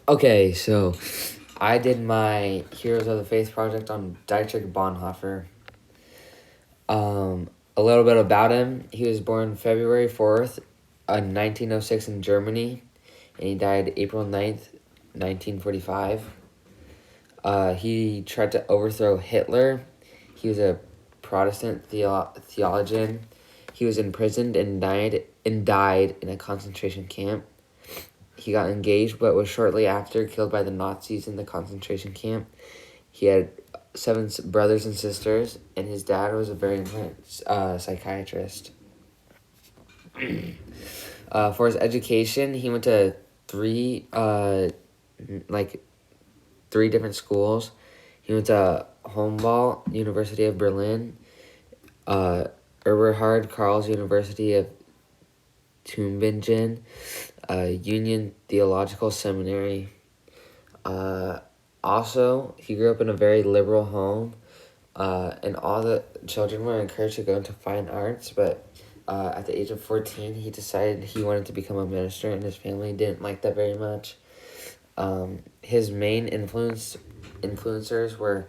Okay, so I did my Heroes of the Faith project on Dietrich Bonhoeffer. A little bit about him. He was born February 4th, 1906 in Germany, and he died April 9th, 1945. He tried to overthrow Hitler. He was a Protestant theologian. He was imprisoned and died in a concentration camp. He got engaged, but was shortly after killed by the Nazis in the concentration camp. He had 7 brothers and sisters, and his dad was a very important psychiatrist. For his education, he went to three different schools. He went to Humboldt University of Berlin, Eberhard Karls University of Tübingen, Union Theological Seminary. Also, he grew up in a very liberal home, and all the children were encouraged to go into fine arts, but at the age of 14, he decided he wanted to become a minister, and his family didn't like that very much. His main influencers were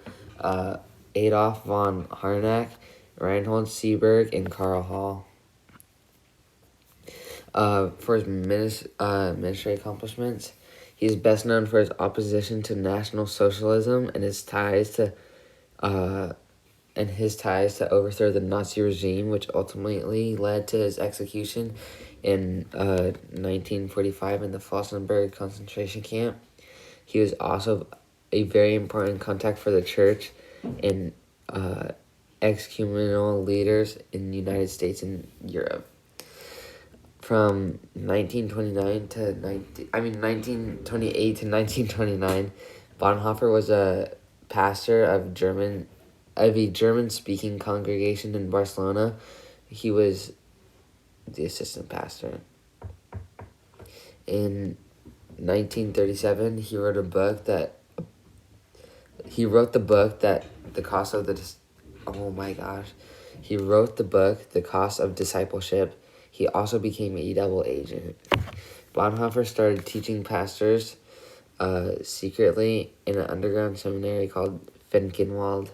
Adolf von Harnack, Reinhold Seeberg, and Karl Hall. For his ministry accomplishments, he is best known for his opposition to National Socialism and his ties to overthrow the Nazi regime, which ultimately led to his execution in 1945 in the Flossenburg concentration camp. He was also a very important contact for the church and ecumenical leaders in the United States and Europe. From 1928 to 1929, Bonhoeffer was a pastor of a German-speaking congregation in Barcelona. He was the assistant pastor. In 1937, he wrote the book that The Cost of Discipleship. He also became a double agent. Bonhoeffer started teaching pastors secretly in an underground seminary called Finkenwald.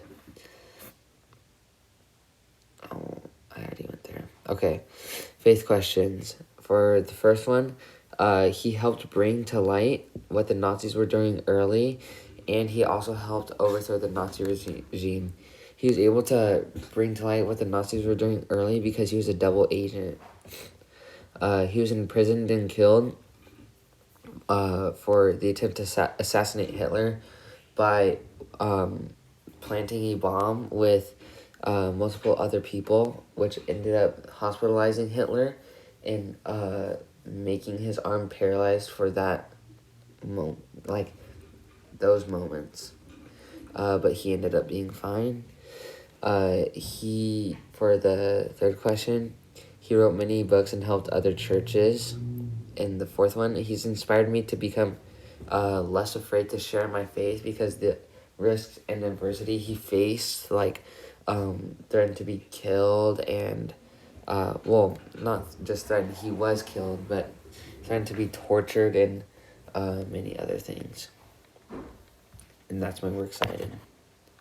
Oh, I already went there. Okay, faith questions. For the first one, he helped bring to light what the Nazis were doing early, and he also helped overthrow the Nazi regime. He was able to bring to light what the Nazis were doing early because he was a double agent. He was imprisoned and killed for the attempt to assassinate Hitler by planting a bomb with multiple other people, which ended up hospitalizing Hitler and making his arm paralyzed for those moments. But he ended up being fine. For the third question, he wrote many books and helped other churches. And the fourth one, he's inspired me to become less afraid to share my faith because the risks and adversity he faced, threatened to be killed and, not just threatened, he was killed, but threatened to be tortured and many other things. And that's why we're excited.